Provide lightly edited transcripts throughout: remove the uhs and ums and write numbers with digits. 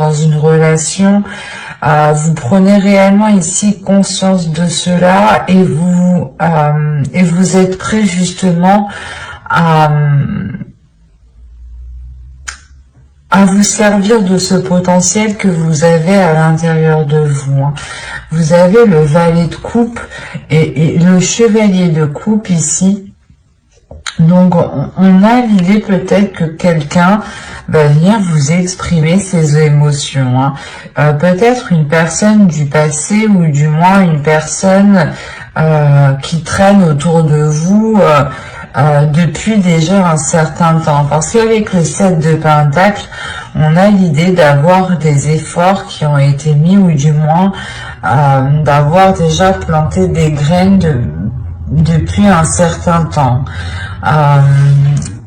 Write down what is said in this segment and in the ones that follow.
dans une relation, vous prenez réellement ici conscience de cela et vous êtes prêt justement à vous servir de ce potentiel que vous avez à l'intérieur de vous. Vous avez le valet de coupe et le chevalier de coupe ici. Donc on a l'idée peut-être que quelqu'un va venir vous exprimer ses émotions. Peut-être une personne du passé ou du moins une personne qui traîne autour de vous depuis déjà un certain temps. Parce qu'avec le 7 de Pentacle, on a l'idée d'avoir des efforts qui ont été mis ou du moins d'avoir déjà planté des graines depuis un certain temps.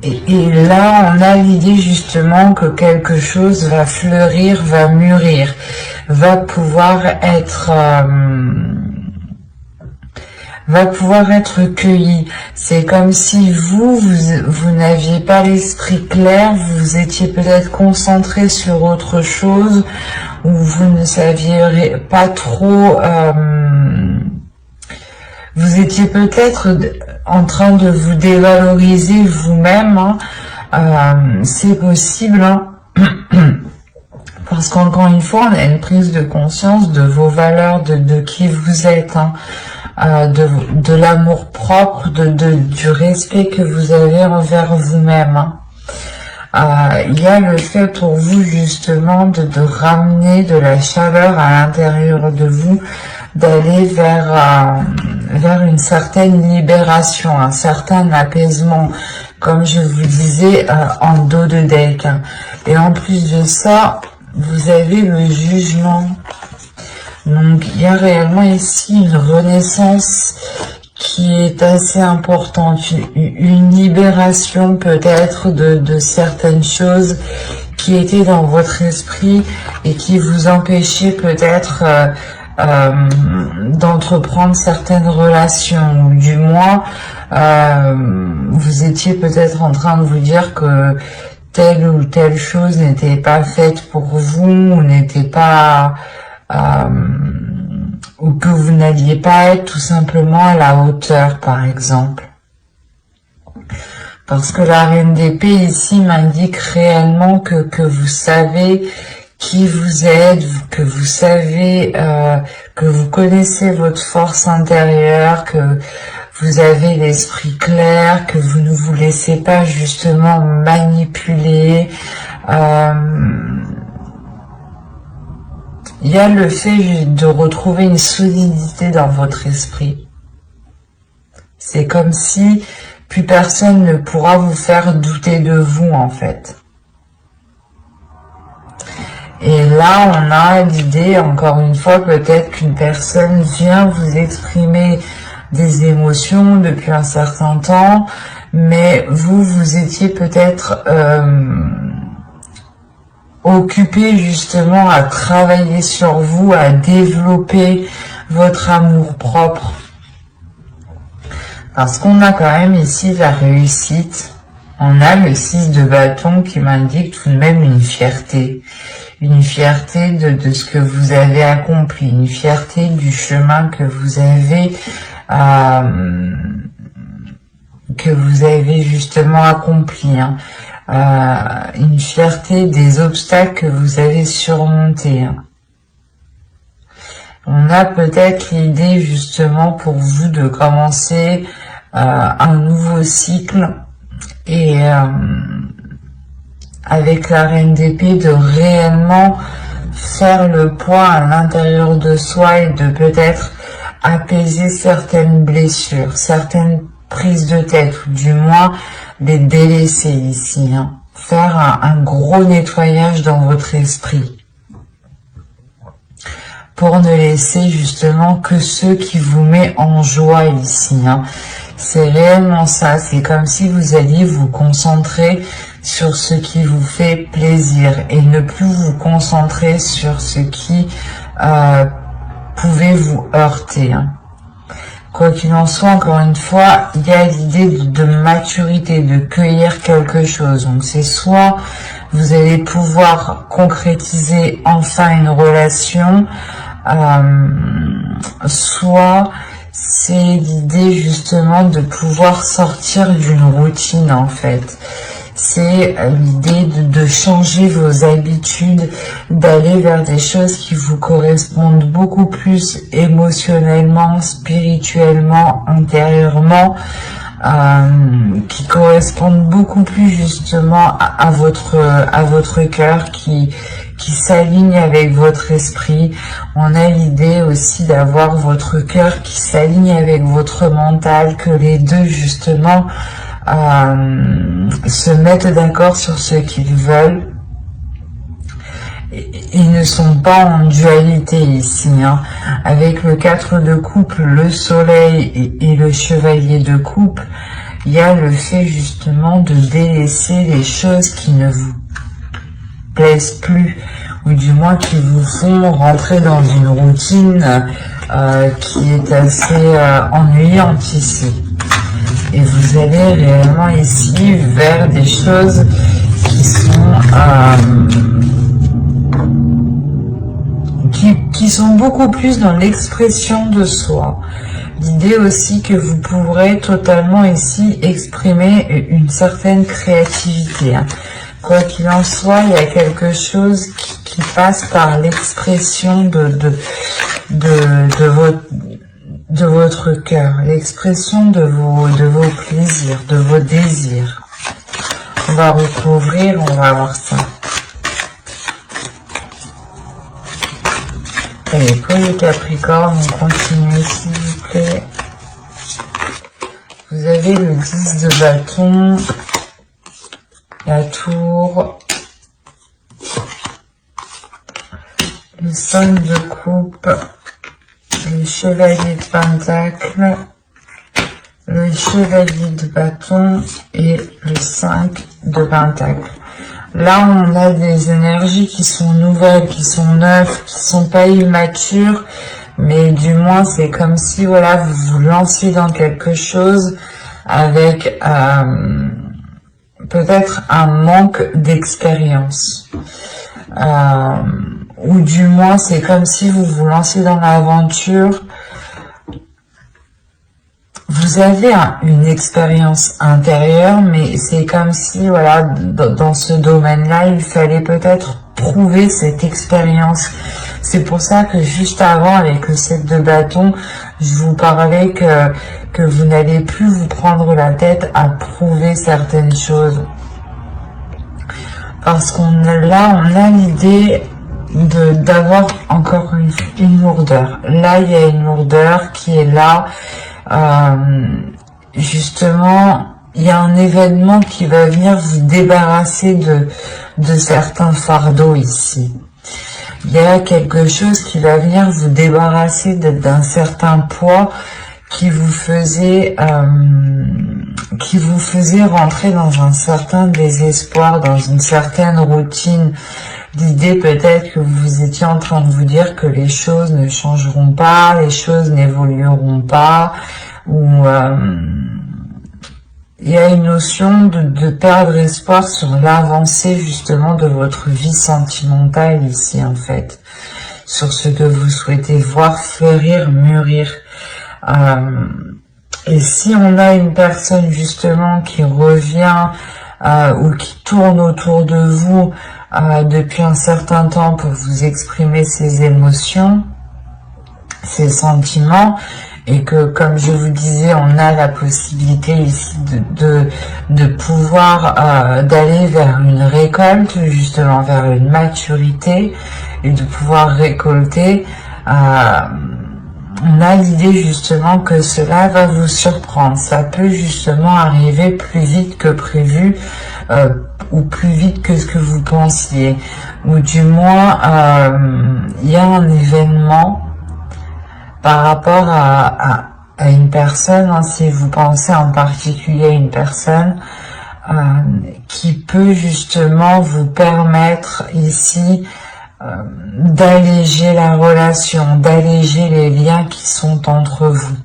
Et là, on a l'idée justement que quelque chose va fleurir, va mûrir, va pouvoir être cueilli. C'est comme si vous n'aviez pas l'esprit clair, vous étiez peut-être concentré sur autre chose, ou vous ne saviez pas trop, vous étiez peut-être en train de vous dévaloriser vous-même, c'est possible, parce qu'encore une fois, on a une prise de conscience de vos valeurs, de qui vous êtes, de l'amour propre, du respect que vous avez envers vous-même. Il y a le fait pour vous justement de ramener de la chaleur à l'intérieur de vous, d'aller vers une certaine libération, un certain apaisement, comme je vous disais en dos de deck. Et en plus de ça, vous avez le jugement. Donc il y a réellement ici une renaissance qui est assez importante, une libération peut-être de certaines choses qui étaient dans votre esprit et qui vous empêchaient peut-être d'entreprendre certaines relations, ou du moins vous étiez peut-être en train de vous dire que telle ou telle chose n'était pas faite pour vous, ou n'était pas ou que vous n'alliez pas être tout simplement à la hauteur, par exemple. Parce que la reine d'épée ici m'indique réellement que vous savez qui vous êtes, que vous savez, que vous connaissez votre force intérieure, que vous avez l'esprit clair, que vous ne vous laissez pas justement manipuler. Il y a le fait de retrouver une solidité dans votre esprit. C'est comme si plus personne ne pourra vous faire douter de vous, en fait. Et là, on a l'idée, encore une fois, peut-être qu'une personne vient vous exprimer des émotions depuis un certain temps, mais vous étiez peut-être occupé justement à travailler sur vous, à développer votre amour propre. Parce qu'on a quand même ici la réussite. On a le 6 de bâton qui m'indique tout de même une fierté. Une fierté de ce que vous avez accompli, une fierté du chemin que vous avez justement accompli, une fierté des obstacles que vous avez surmontés. On a peut-être l'idée justement pour vous de commencer un nouveau cycle et avec la reine d'épée de réellement faire le point à l'intérieur de soi et de peut-être apaiser certaines blessures, certaines prises de tête, ou du moins les délaisser ici, faire un gros nettoyage dans votre esprit pour ne laisser justement que ce qui vous met en joie ici. C'est réellement ça, c'est comme si vous alliez vous concentrer sur ce qui vous fait plaisir et ne plus vous concentrer sur ce qui pouvait vous heurter. Quoi qu'il en soit, encore une fois, il y a l'idée de maturité, de cueillir quelque chose. Donc c'est soit vous allez pouvoir concrétiser enfin une relation, soit c'est l'idée justement de pouvoir sortir d'une routine en fait. C'est l'idée de changer vos habitudes, d'aller vers des choses qui vous correspondent beaucoup plus émotionnellement, spirituellement, intérieurement, qui correspondent beaucoup plus justement à votre cœur, qui s'aligne avec votre esprit. On a l'idée aussi d'avoir votre cœur qui s'aligne avec votre mental, que les deux justement se mettent d'accord sur ce qu'ils veulent. Ils ne sont pas en dualité ici, hein. Avec le 4 de coupe, le soleil et le chevalier de coupe, il y a le fait justement de délaisser les choses qui ne vous plaisent plus, ou du moins qui vous font rentrer dans une routine qui est assez ennuyante ici. Et vous allez réellement ici vers des choses qui sont qui sont beaucoup plus dans l'expression de soi. L'idée aussi que vous pourrez totalement ici exprimer une certaine créativité, hein. Quoi qu'il en soit, il y a quelque chose qui passe par l'expression de votre cœur, l'expression de vos plaisirs, de vos désirs. On va recouvrir, on va voir ça. Allez, pour les Capricornes, on continue s'il vous plaît. Vous avez le 10 de bâton, la tour, le 5 de coupe, le chevalier de pentacle, le chevalier de bâton et le 5 de pentacle. Là, on a des énergies qui sont nouvelles, qui sont neuves, qui sont pas immatures, mais du moins, c'est comme si, voilà, vous vous lanciez dans quelque chose avec peut-être un manque d'expérience. Ou du moins, c'est comme si vous vous lancez dans l'aventure. Vous avez une expérience intérieure, mais c'est comme si, voilà, dans ce domaine-là, il fallait peut-être prouver cette expérience. C'est pour ça que juste avant, avec le 7 de bâton, je vous parlais que vous n'allez plus vous prendre la tête à prouver certaines choses. Parce qu'on a l'idée d'avoir encore une lourdeur. Là, il y a une lourdeur qui est là. Justement, il y a un événement qui va venir vous débarrasser de certains fardeaux ici. Il y a quelque chose qui va venir vous débarrasser d'un certain poids qui vous faisait rentrer dans un certain désespoir, dans une certaine routine. L'idée peut-être que vous étiez en train de vous dire que les choses ne changeront pas, les choses n'évolueront pas, ou il y a une notion de perdre espoir sur l'avancée justement de votre vie sentimentale ici en fait, sur ce que vous souhaitez voir fleurir, mûrir. Et si on a une personne justement qui revient ou qui tourne autour de vous depuis un certain temps pour vous exprimer ses émotions, ses sentiments, et que, comme je vous disais, on a la possibilité ici de pouvoir d'aller vers une récolte, justement vers une maturité, et de pouvoir récolter, on a l'idée justement que cela va vous surprendre. Ça peut justement arriver plus vite que prévu, ou plus vite que ce que vous pensiez, ou du moins il y a un événement par rapport à une personne, hein, si vous pensez en particulier à une personne qui peut justement vous permettre ici d'alléger la relation, d'alléger les liens qui sont entre vous.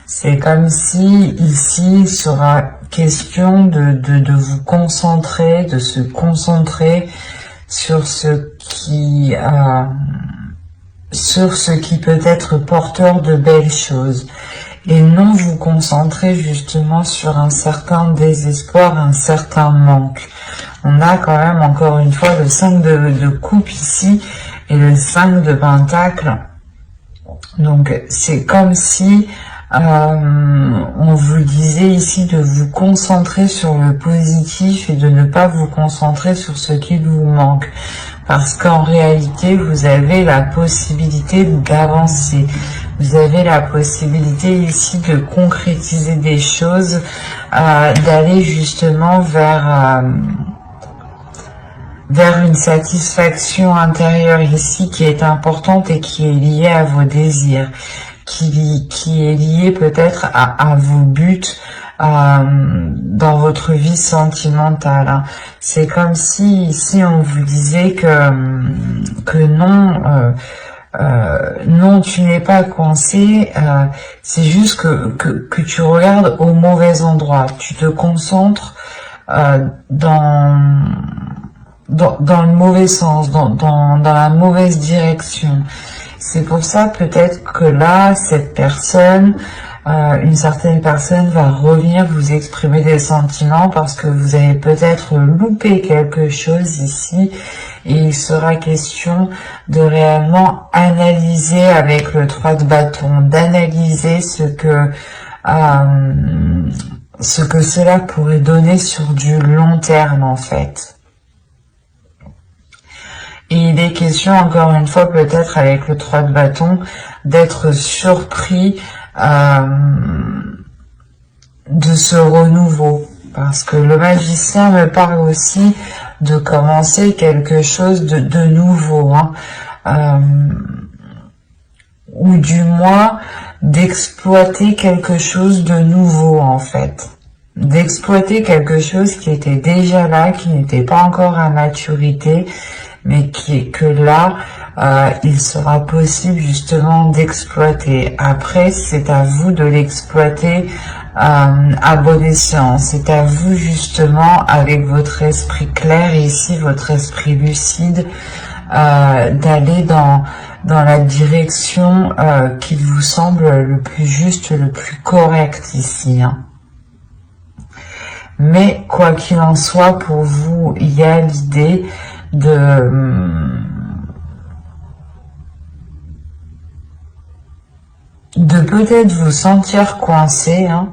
C'est comme si ici il sera question de vous concentrer, de se concentrer sur ce qui peut être porteur de belles choses, et non vous concentrer justement sur un certain désespoir, un certain manque. On a quand même encore une fois le 5 de coupe ici et le 5 de pentacle. Donc c'est comme si on vous disait ici de vous concentrer sur le positif et de ne pas vous concentrer sur ce qui vous manque. Parce qu'en réalité, vous avez la possibilité d'avancer. Vous avez la possibilité ici de concrétiser des choses, d'aller justement vers une satisfaction intérieure ici qui est importante et qui est liée à vos désirs, qui est liée peut-être à vos buts dans votre vie sentimentale. Hein. C'est comme si ici on vous disait que non, non, tu n'es pas coincé, c'est juste que tu regardes au mauvais endroit, tu te concentres dans le mauvais sens, dans la mauvaise direction. C'est pour ça peut-être que là, cette personne, une certaine personne va revenir vous exprimer des sentiments parce que vous avez peut-être loupé quelque chose ici, et il sera question de réellement analyser avec le 3 de bâton, d'analyser ce que cela pourrait donner sur du long terme en fait. Et il est question, encore une fois, peut-être avec le 3 de bâton, d'être surpris de ce renouveau. Parce que le magicien me parle aussi de commencer quelque chose de nouveau. Hein, ou du moins d'exploiter quelque chose de nouveau, en fait. D'exploiter quelque chose qui était déjà là, qui n'était pas encore à maturité, mais que là, il sera possible justement d'exploiter. Après, c'est à vous de l'exploiter à bon escient. C'est à vous justement, avec votre esprit clair, et ici votre esprit lucide, d'aller dans la direction qu'il vous semble le plus juste, le plus correct ici. Hein. Mais quoi qu'il en soit, pour vous, il y a l'idée de peut-être vous sentir coincé, hein,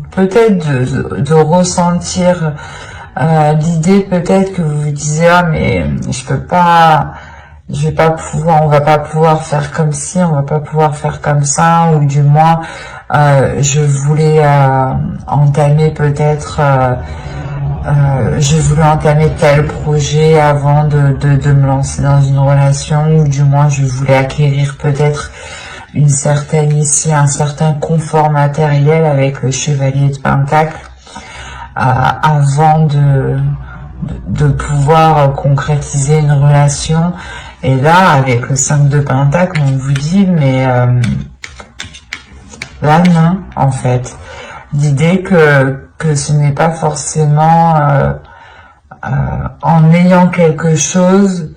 peut-être de ressentir l'idée peut-être que vous vous disiez ah mais on va pas pouvoir faire comme ci, on va pas pouvoir faire comme ça, ou du moins je voulais entamer peut-être je voulais entamer tel projet avant de me lancer dans une relation, ou du moins je voulais acquérir peut-être un certain confort matériel avec le chevalier de Pentacle avant de pouvoir concrétiser une relation. Et là, avec le 5 de Pentacle, on vous dit, mais là non, en fait. L'idée que ce n'est pas forcément en ayant quelque chose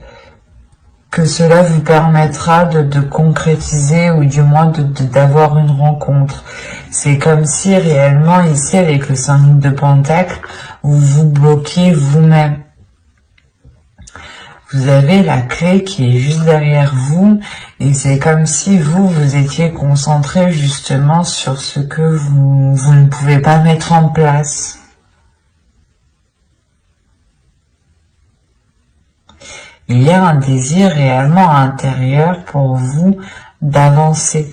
que cela vous permettra de concrétiser, ou du moins d'avoir une rencontre. C'est comme si réellement ici, avec le 5 de Pentacle, vous vous bloquez vous-même. Vous avez la clé qui est juste derrière vous, et c'est comme si vous étiez concentré justement sur ce que vous ne pouvez pas mettre en place. Il y a un désir réellement intérieur pour vous d'avancer.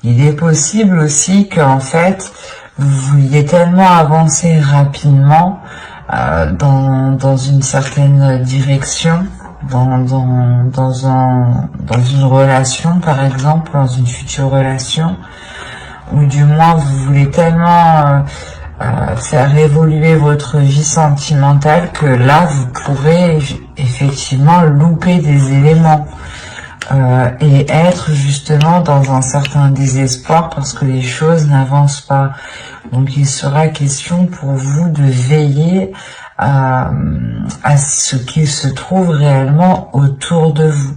Il est possible aussi qu'en fait, vous vouliez tellement avancer rapidement dans une certaine direction, dans une relation par exemple, dans une future relation, ou du moins vous voulez tellement faire évoluer votre vie sentimentale que là vous pourrez effectivement louper des éléments. et être justement dans un certain désespoir parce que les choses n'avancent pas. Donc il sera question pour vous de veiller à ce qu'il se trouve réellement autour de vous.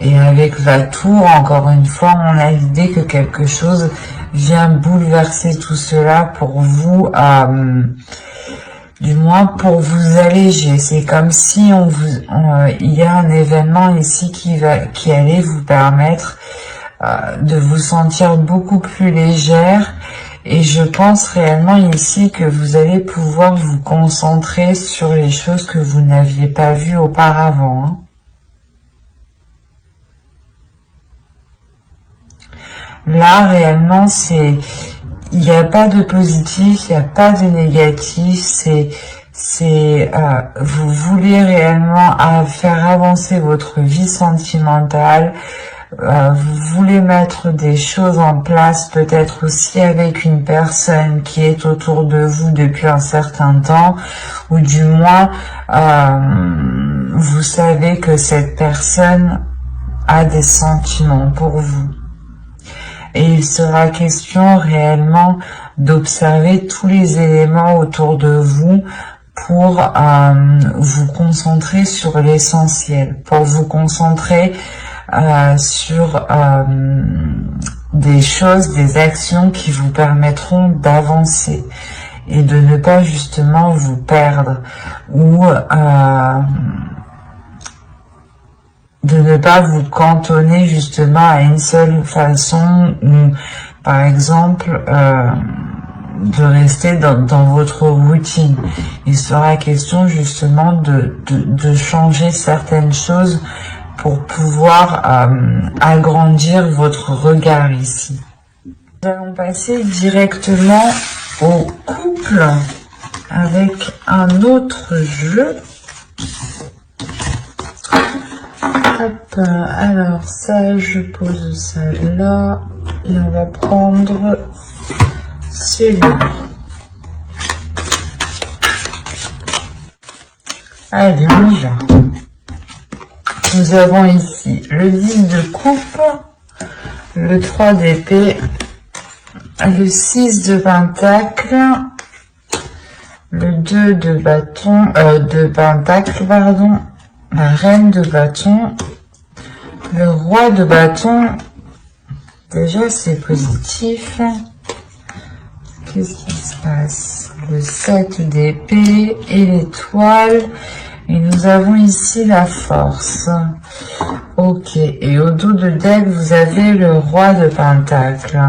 Et avec la tour, encore une fois, on a l'idée que quelque chose vient bouleverser tout cela pour vous, du moins pour vous alléger. C'est comme si il y a un événement ici qui allait vous permettre de vous sentir beaucoup plus légère. Et je pense réellement ici que vous allez pouvoir vous concentrer sur les choses que vous n'aviez pas vues auparavant, hein. Là, réellement, il n'y a pas de positif, il n'y a pas de négatif, vous voulez réellement faire avancer votre vie sentimentale, vous voulez mettre des choses en place, peut-être aussi avec une personne qui est autour de vous depuis un certain temps, ou du moins, vous savez que cette personne a des sentiments pour vous. Et il sera question réellement d'observer tous les éléments autour de vous pour vous concentrer sur l'essentiel, pour vous concentrer sur des choses, des actions qui vous permettront d'avancer et de ne pas justement vous perdre ou de ne pas vous cantonner justement à une seule façon ou par exemple de rester dans votre routine. Il sera question justement de changer certaines choses pour pouvoir agrandir votre regard ici. Nous allons passer directement au couple avec un autre jeu. Hop, alors ça, je pose ça là, et on va prendre celui-là. Allez, on y va. Nous avons ici le 10 de coupe, le 3 d'épée, le 6 de pentacle, le 2 de bâton, de pentacle, pardon, la reine de bâton, le roi de bâton. Déjà, c'est positif. Qu'est-ce qui se passe? Le 7 d'épée et l'étoile. Et nous avons ici la force. Ok. Et au dos de deck, vous avez le roi de pentacle.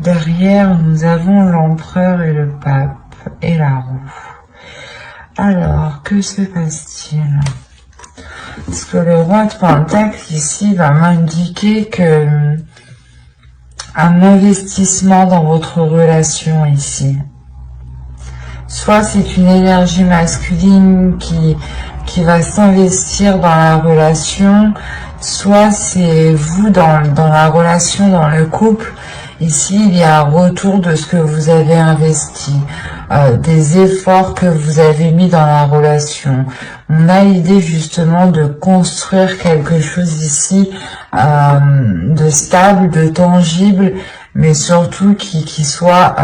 Derrière, nous avons l'empereur et le pape et la roue. Alors, que se passe-t-il? Parce que le roi de pentacle ici va m'indiquer que un investissement dans votre relation ici. Soit c'est une énergie masculine qui va s'investir dans la relation, soit c'est vous dans la relation, dans le couple. Ici, il y a un retour de ce que vous avez investi, des efforts que vous avez mis dans la relation. On a l'idée justement de construire quelque chose ici de stable, de tangible, mais surtout qui soit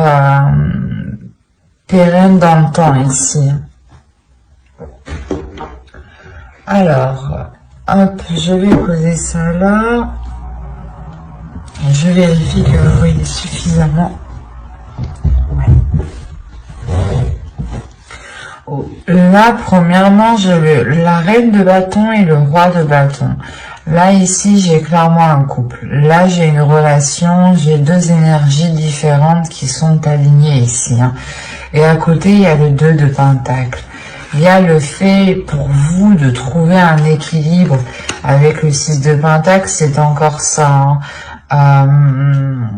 pérenne dans le temps ici. Alors, hop, je vais poser ça là. Je vérifie que vous voyez suffisamment. Oh. Là, premièrement, j'ai la reine de bâton et le roi de bâton. Là, ici, j'ai clairement un couple. Là, j'ai une relation, j'ai deux énergies différentes qui sont alignées ici, hein. Et à côté, il y a le 2 de pentacle. Il y a le fait pour vous de trouver un équilibre avec le 6 de pentacle, c'est encore ça, hein.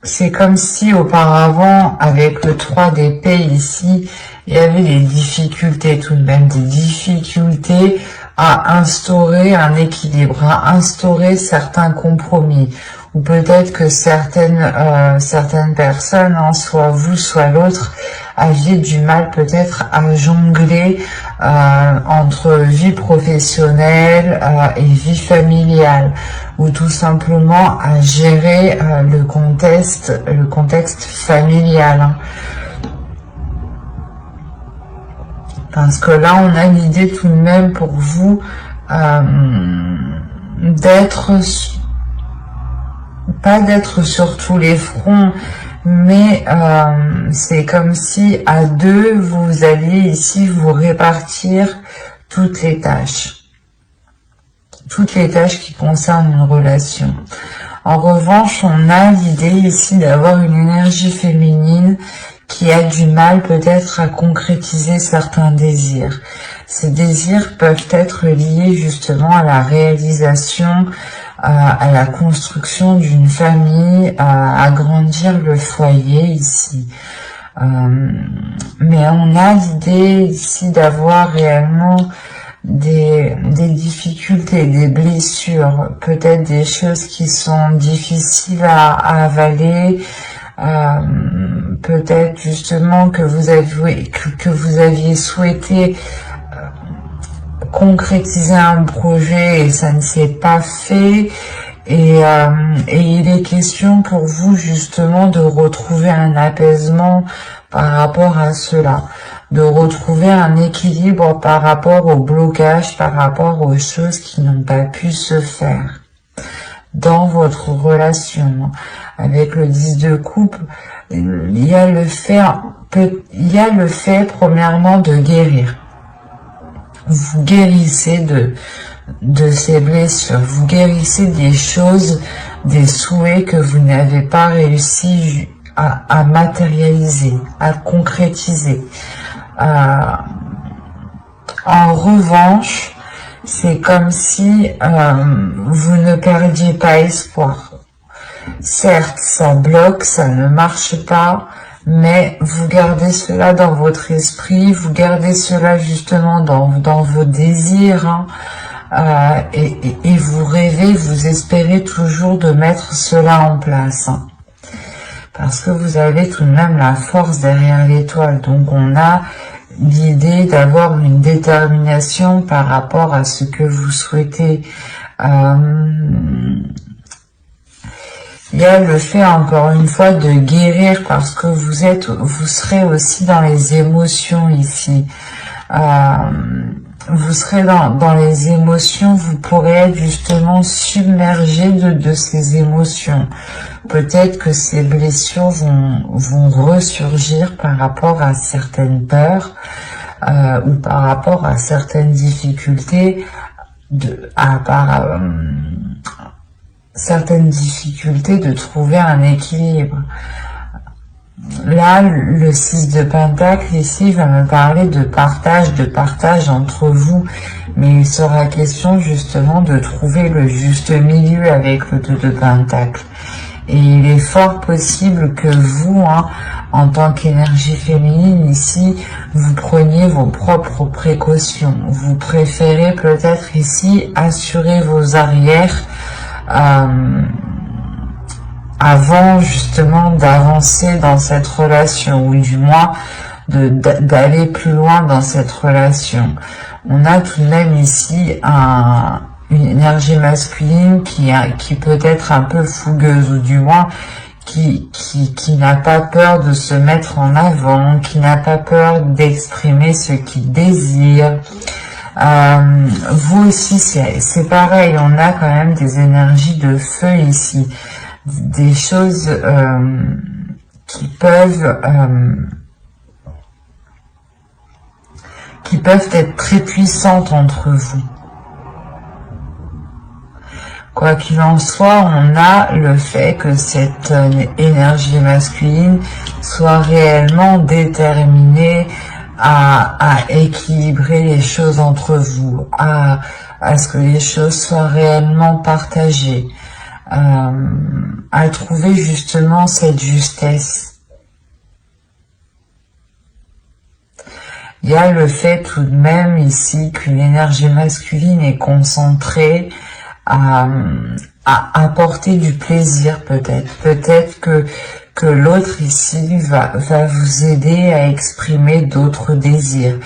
C'est comme si auparavant, avec le 3 d'épée ici, il y avait des difficultés tout de même, des difficultés à instaurer un équilibre, à instaurer certains compromis, ou peut-être que certaines personnes, hein, soit vous, soit l'autre, aviez du mal peut-être à jongler entre vie professionnelle et vie familiale, ou tout simplement à gérer le contexte familial. Hein. Parce que là, on a l'idée tout de même pour vous pas d'être sur tous les fronts, mais c'est comme si à deux, vous alliez ici vous répartir toutes les tâches qui concernent une relation. En revanche, on a l'idée ici d'avoir une énergie féminine qui a du mal peut-être à concrétiser certains désirs. Ces désirs peuvent être liés justement à la réalisation, à la construction d'une famille, à agrandir le foyer ici. Mais on a l'idée ici d'avoir réellement des difficultés, des blessures, peut-être des choses qui sont difficiles à avaler, peut-être justement que vous aviez souhaité concrétiser un projet et ça ne s'est pas fait, et il est question pour vous justement de retrouver un apaisement par rapport à cela, de retrouver un équilibre par rapport au blocage, par rapport aux choses qui n'ont pas pu se faire dans votre relation. Avec le 10 de coupe, il y a le fait premièrement de guérir. Vous guérissez de ces blessures, vous guérissez des choses, des souhaits que vous n'avez pas réussi à matérialiser, à concrétiser. En revanche, c'est comme si vous ne perdiez pas espoir. Certes, ça bloque, ça ne marche pas, mais vous gardez cela dans votre esprit, vous gardez cela justement dans vos désirs, hein, et vous rêvez, vous espérez toujours de mettre cela en place. Hein, parce que vous avez tout de même la force derrière l'étoile, donc on a l'idée d'avoir une détermination par rapport à ce que vous souhaitez. Il y a le fait, encore une fois, de guérir parce que vous serez aussi dans les émotions ici. Vous serez dans les émotions, vous pourrez être justement submergé de ces émotions. Peut-être que ces blessures vont ressurgir par rapport à certaines peurs ou par rapport à certaines difficultés, certaines difficultés de trouver un équilibre. Là, le 6 de Pentacle ici va me parler de partage entre vous, mais il sera question justement de trouver le juste milieu avec le 2 de Pentacle. Et il est fort possible que vous, hein, en tant qu'énergie féminine ici, vous preniez vos propres précautions. Vous préférez peut-être ici assurer vos arrières avant justement d'avancer dans cette relation, ou du moins d'aller plus loin dans cette relation. On a tout de même ici une énergie masculine qui peut être un peu fougueuse, ou du moins qui n'a pas peur de se mettre en avant, qui n'a pas peur d'exprimer ce qu'il désire. Vous aussi, c'est pareil, on a quand même des énergies de feu ici, des choses qui peuvent être très puissantes entre vous. Quoi qu'il en soit, on a le fait que cette énergie masculine soit réellement déterminée à équilibrer les choses entre vous, à ce que les choses soient réellement partagées, à trouver justement cette justesse. Il y a le fait tout de même ici qu'une énergie masculine est concentrée à apporter du plaisir peut-être. Peut-être que l'autre ici va vous aider à exprimer d'autres désirs,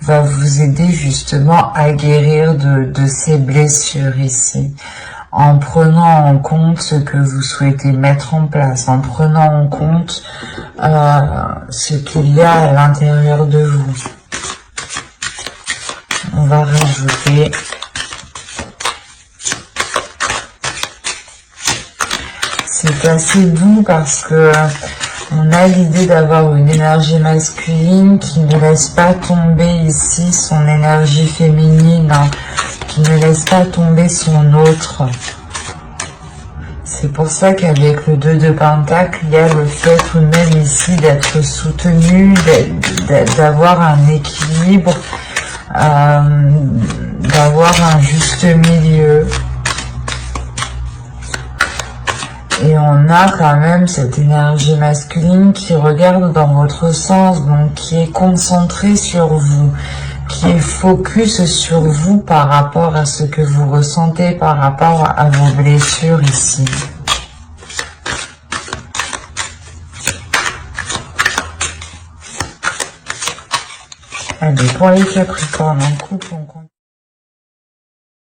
va vous aider justement à guérir de ces blessures ici, en prenant en compte ce que vous souhaitez mettre en place, en prenant en compte ce qu'il y a à l'intérieur de vous. On va rajouter c'est assez doux parce que on a l'idée d'avoir une énergie masculine qui ne laisse pas tomber ici son énergie féminine, hein, qui ne laisse pas tomber son autre. C'est pour ça qu'avec le 2 de Pentacle, il y a le fait tout de même ici d'être soutenu, d'avoir un équilibre, d'avoir un juste milieu. Et on a quand même cette énergie masculine qui regarde dans votre sens, donc qui est concentrée sur vous, qui est focus sur vous par rapport à ce que vous ressentez, par rapport à vos blessures ici. Allez, pour les Capricornes en couple, on continue.